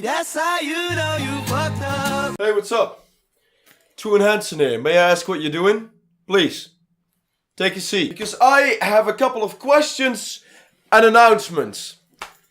That's how you know you fucked up. Hey, what's up? Twoon here. May I ask what you're doing? Please, take a seat. Because I have a couple of questions and announcements.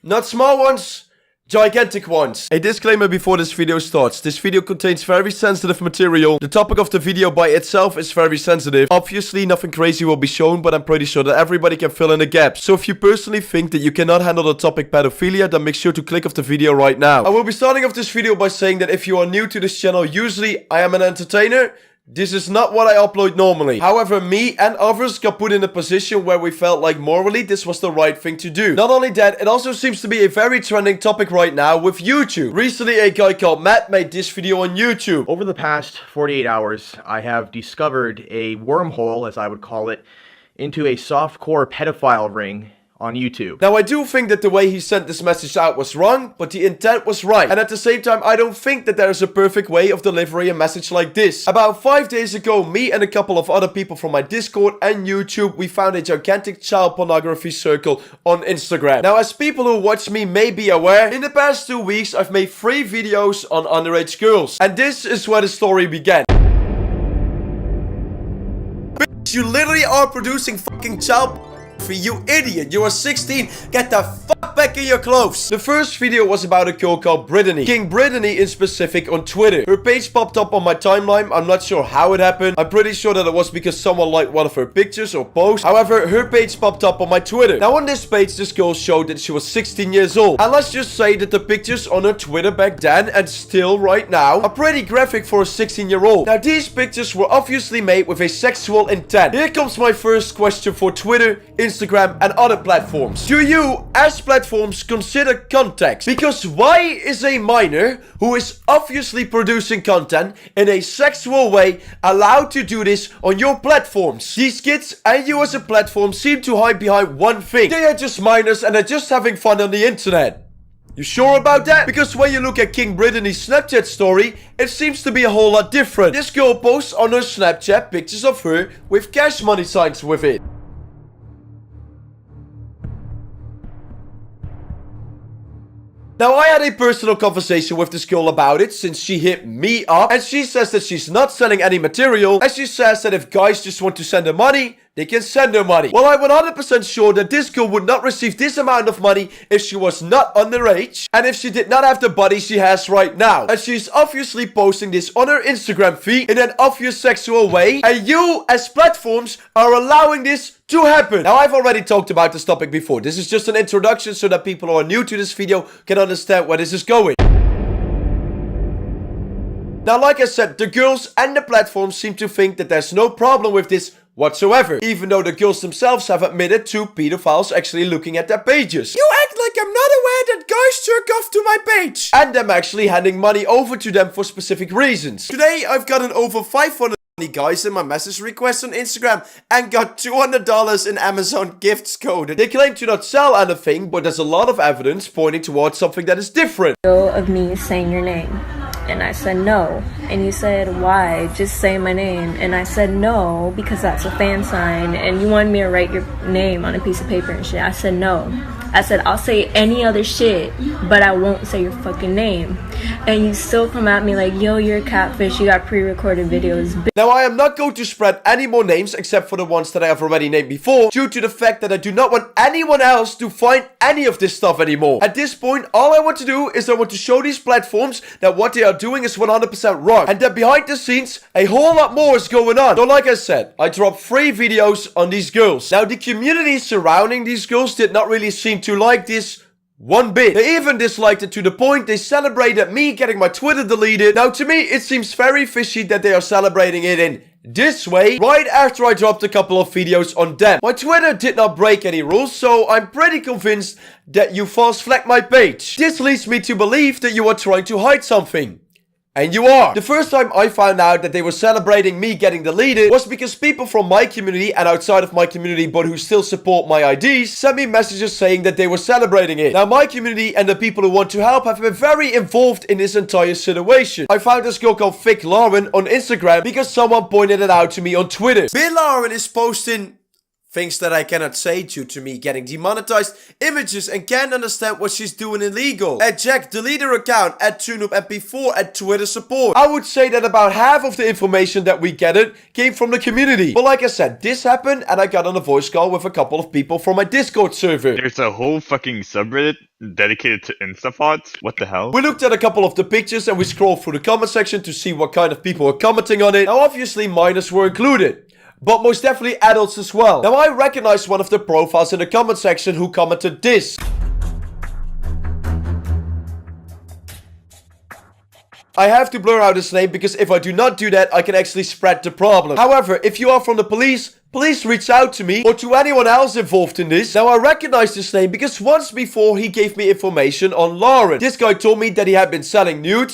Not small ones, gigantic ones. A disclaimer before this video starts. This video contains very sensitive material. The topic of the video by itself is very sensitive. Obviously, nothing crazy will be shown, but I'm pretty sure that everybody can fill in the gaps. So if you personally think that you cannot handle the topic pedophilia, then make sure to click off the video right now. I will be starting off this video by saying that if you are new to this channel, usually I am an entertainer. This is not what I upload normally. However, me and others got put in a position where we felt like morally this was the right thing to do. Not only that, it also seems to be a very trending topic right now with YouTube. Recently, a guy called Matt made this video on YouTube. Over the past 48 hours, I have discovered a wormhole, as I would call it, into a softcore pedophile ring on YouTube. Now, I do think that the way he sent this message out was wrong, but the intent was right. And at the same time, I don't think that there is a perfect way of delivering a message like this. About 5 days ago, me and a couple of other people from my Discord and YouTube, we found a gigantic child pornography circle on Instagram. Now, as people who watch me may be aware, in the past 2 weeks, I've made 3 videos on underage girls. And this is where the story began. Bitch, you literally are producing fucking child pornography, you idiot. You are 16. Get the fuck back in your clothes. The first video was about a girl called Brittany. King Brittany in specific on Twitter. Her page popped up on my timeline. I'm not sure how it happened. I'm pretty sure that it was because someone liked one of her pictures or posts. However, her page popped up on my Twitter. Now on this page, this girl showed that she was 16 years old. And let's just say that the pictures on her Twitter back then and still right now are pretty graphic for a 16-year-old. Now these pictures were obviously made with a sexual intent. Here comes my first question for Twitter, Instagram and other platforms. Do you, as platforms, consider context? Because why is a minor who is obviously producing content in a sexual way allowed to do this on your platforms? These kids and you as a platform seem to hide behind one thing. They are just minors and they're just having fun on the internet. You sure about that? Because when you look at King Brittany's Snapchat story, it seems to be a whole lot different. This girl posts on her Snapchat pictures of her with cash money signs with it. Now, I had a personal conversation with this girl about it since she hit me up and she says that she's not selling any material and she says that if guys just want to send her money, they can send her money. Well, I'm 100% sure that this girl would not receive this amount of money if she was not underage and if she did not have the body she has right now. And she's obviously posting this on her Instagram feed in an obvious sexual way and you, as platforms, are allowing this to happen. Now, I've already talked about this topic before. This is just an introduction so that people who are new to this video can understand where this is going. Now, like I said, the girls and the platforms seem to think that there's no problem with this whatsoever, even though the girls themselves have admitted to pedophiles actually looking at their pages. You act like I'm not aware that guys jerk off to my page. And them actually handing money over to them for specific reasons. Today, I've gotten over 500 guys in my message request on Instagram and got $200 in Amazon gifts coded. They claim to not sell anything, but there's a lot of evidence pointing towards something that is different. Of me saying your name, and I said no, and you said why, just say my name, and I said no because that's a fan sign and you wanted me to write your name on a piece of paper and shit. I said no. I said I'll say any other shit but I won't say your fucking name, and you still come at me like, yo, you're a catfish, you got pre-recorded videos. Now, I am not going to spread any more names except for the ones that I have already named before, due to the fact that I do not want anyone else to find any of this stuff anymore. At this point, all I want to do is I want to show these platforms that what they are doing is 100% wrong, and that behind the scenes, a whole lot more is going on. So like I said, I dropped 3 videos on these girls. Now, the community surrounding these girls did not really seem to like this one bit. They even disliked it to the point they celebrated me getting my Twitter deleted. Now, to me, it seems very fishy that they are celebrating it in this way right after I dropped a couple of videos on them. My Twitter did not break any rules, so I'm pretty convinced that you false flagged my page. This leads me to believe that you are trying to hide something. And you are. The first time I found out that they were celebrating me getting deleted was because people from my community and outside of my community but who still support my IDs sent me messages saying that they were celebrating it. Now, my community and the people who want to help have been very involved in this entire situation. I found this girl called Vic Lauren on Instagram because someone pointed it out to me on Twitter. Bill Lauren is posting things that I cannot say due to me getting demonetized, images, and can't understand what she's doing illegal. At Jack, delete her account, at Twoon MP4, at Twitter support. I would say that about half of the information that we gathered came from the community. But like I said, this happened and I got on a voice call with a couple of people from my Discord server. There's a whole fucking subreddit dedicated to Instapods? What the hell? We looked at a couple of the pictures and we scrolled through the comment section to see what kind of people were commenting on it. Now obviously minors were included, but most definitely adults as well. Now I recognized one of the profiles in the comment section who commented this. I have to blur out his name because if I do not do that, I can actually spread the problem. However, if you are from the police, please reach out to me or to anyone else involved in this. Now I recognize this name because once before he gave me information on Lauren. This guy told me that he had been selling nudes.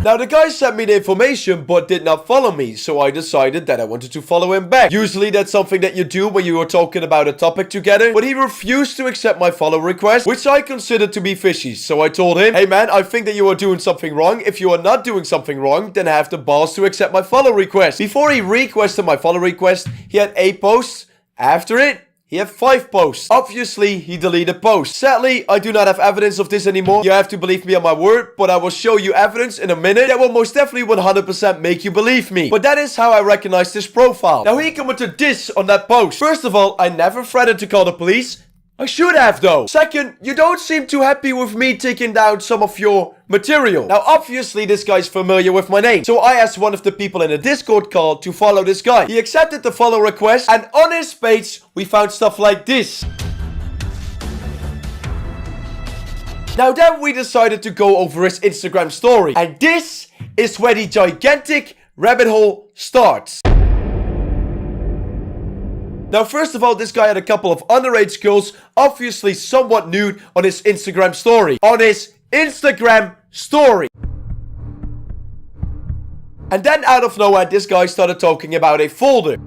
Now the guy sent me the information but did not follow me, so I decided that I wanted to follow him back. Usually that's something that you do when you are talking about a topic together, but he refused to accept my follow request, which I considered to be fishy. So I told him, hey man, I think that you are doing something wrong. If you are not doing something wrong, then have the balls to accept my follow request. Before he requested my follow request, he had 8 posts. After it, he had 5 posts. Obviously, he deleted posts. Sadly, I do not have evidence of this anymore. You have to believe me on my word, but I will show you evidence in a minute that will most definitely 100% make you believe me. But that is how I recognize this profile. Now, he commented this on that post. First of all, I never threatened to call the police. I should have though. Second, you don't seem too happy with me taking down some of your material. Now obviously this guy's familiar with my name, so I asked one of the people in the Discord call to follow this guy. He accepted the follow request and on his page we found stuff like this. Now then we decided to go over his Instagram story, and this is where the gigantic rabbit hole starts. Now, first of all, this guy had a couple of underage girls, obviously somewhat nude, on his Instagram story. On his Instagram story. And then out of nowhere, this guy started talking about a folder.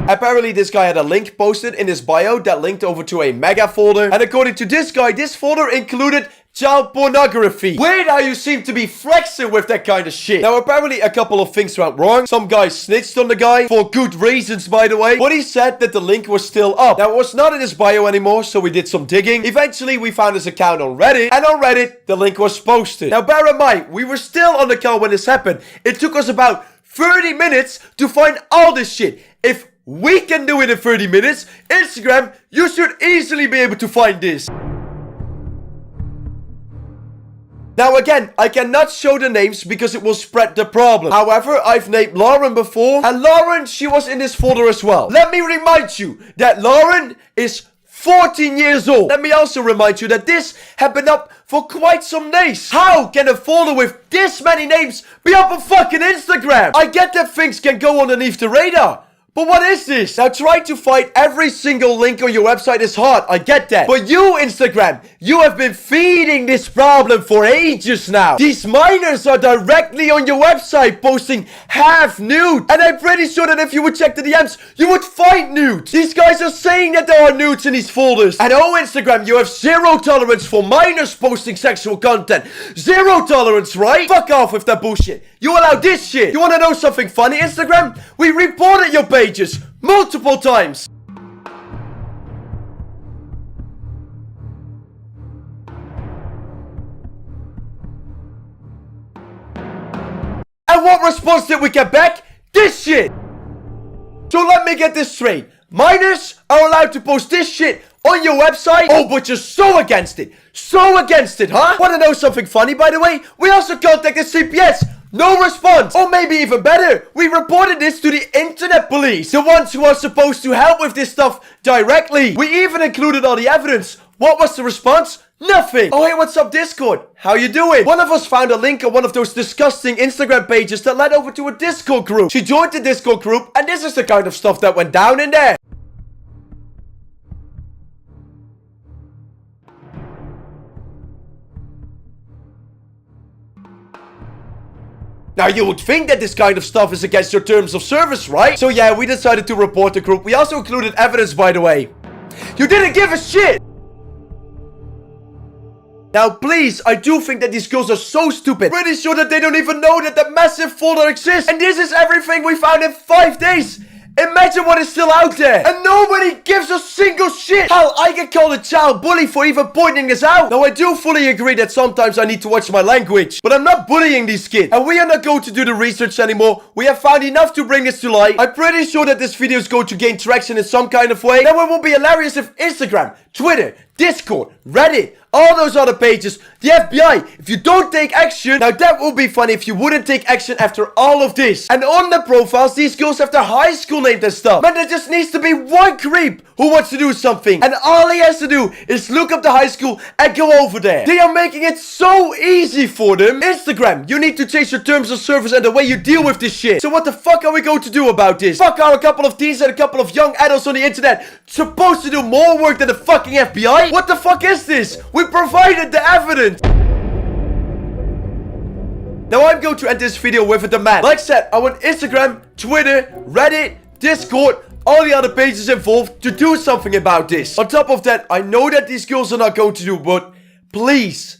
Apparently, this guy had a link posted in his bio that linked over to a mega folder. And according to this guy, this folder included child pornography. Weird how you seem to be flexing with that kind of shit. Now, apparently a couple of things went wrong. Some guy snitched on the guy, for good reasons, by the way. But he said that the link was still up. Now, it was not in his bio anymore, so we did some digging. Eventually, we found his account on Reddit. And on Reddit, the link was posted. Now, bear in mind, we were still on the call when this happened. It took us about 30 minutes to find all this shit. If we can do it in 30 minutes, Instagram, you should easily be able to find this. Now again, I cannot show the names because it will spread the problem. However, I've named Lauren before, and Lauren, she was in this folder as well. Let me remind you that Lauren is 14 years old. Let me also remind you that this had been up for quite some days. How can a folder with this many names be up on fucking Instagram? I get that things can go underneath the radar, but what is this? Now trying to find every single link on your website is hard, I get that. But you, Instagram, you have been feeding this problem for ages now. These minors are directly on your website posting half nude. And I'm pretty sure that if you would check the DMs, you would find nudes. These guys are saying that there are nudes in these folders. And oh, Instagram, you have zero tolerance for minors posting sexual content. Zero tolerance, right? Fuck off with that bullshit. You allow this shit. You wanna know something funny, Instagram? We reported your pages multiple times. And what response did we get back? This shit. So let me get this straight. Minors are allowed to post this shit on your website? Oh, but you're so against it. So against it, huh? Wanna know something funny, by the way? We also contacted CPS. No response. Or maybe even better, we reported this to the internet police. The ones who are supposed to help with this stuff directly. We even included all the evidence. What was the response? Nothing. Oh, hey, what's up, Discord? How you doing? One of us found a link on one of those disgusting Instagram pages that led over to a Discord group. She joined the Discord group, and this is the kind of stuff that went down in there. Now, you would think that this kind of stuff is against your terms of service, right? So yeah, we decided to report the group. We also included evidence, by the way. You didn't give a shit! Now, please, I do think that these girls are so stupid. Pretty sure that they don't even know that the massive folder exists. And this is everything we found in 5 days. Imagine what is still out there. And nobody gives a single shit. Hell, I get called a child bully for even pointing this out. Now, I do fully agree that sometimes I need to watch my language. But I'm not bullying these kids. And we are not going to do the research anymore. We have found enough to bring this to light. I'm pretty sure that this video is going to gain traction in some kind of way. Now, it will be hilarious if Instagram, Twitter, Discord, Reddit, all those other pages, the FBI, if you don't take action. Now that would be funny if you wouldn't take action after all of this. And on the profiles, these girls have their high school names and stuff. Man, there just needs to be one creep who wants to do something. And all he has to do is look up the high school and go over there. They are making it so easy for them. Instagram, you need to change your terms of service and the way you deal with this shit. So what the fuck are we going to do about this? Fuck, are a couple of teens and a couple of young adults on the internet supposed to do more work than the fucking FBI? What the fuck is this? We provided the evidence. Now I'm going to end this video with a demand. Like I said, I want Instagram, Twitter, Reddit, Discord, all the other pages involved to do something about this. On top of that, I know that these girls are not going to do, but please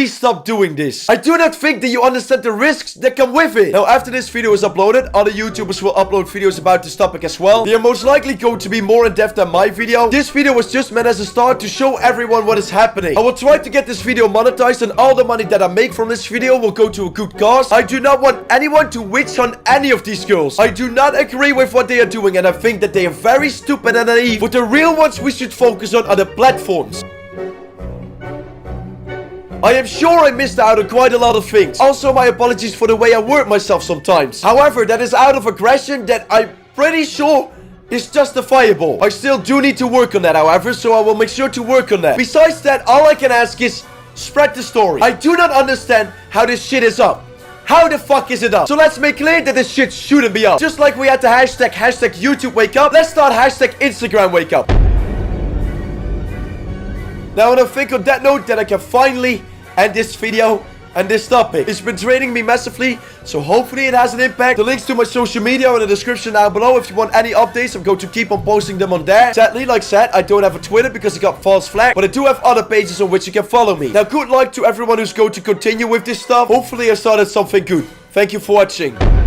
stop doing this. I do not think that you understand the risks that come with it. Now, after this video is uploaded, other YouTubers will upload videos about this topic as well. They are most likely going to be more in depth than my video. This video was just meant as a start to show everyone what is happening. I will try to get this video monetized, and all the money that I make from this video will go to a good cause. I do not want anyone to witch hunt any of these girls. I do not agree with what they are doing, and I think that they are very stupid and naive. But the real ones we should focus on are the platforms. I am sure I missed out on quite a lot of things. Also, my apologies for the way I word myself sometimes. However, that is out of aggression that I'm pretty sure is justifiable. I still do need to work on that, however, so I will make sure to work on that. Besides that, all I can ask is spread the story. I do not understand how this shit is up. How the fuck is it up? So let's make clear that this shit shouldn't be up. Just like we had the hashtag YouTube wake up, let's start hashtag Instagram wake up. Now, and I think on that note that I can finally end this video and this topic. It's been draining me massively, so hopefully it has an impact. The links to my social media are in the description down below. If you want any updates, I'm going to keep on posting them on there. Sadly, like I said, I don't have a Twitter because it got false flagged, but I do have other pages on which you can follow me. Now, good luck to everyone who's going to continue with this stuff. Hopefully I started something good. Thank you for watching.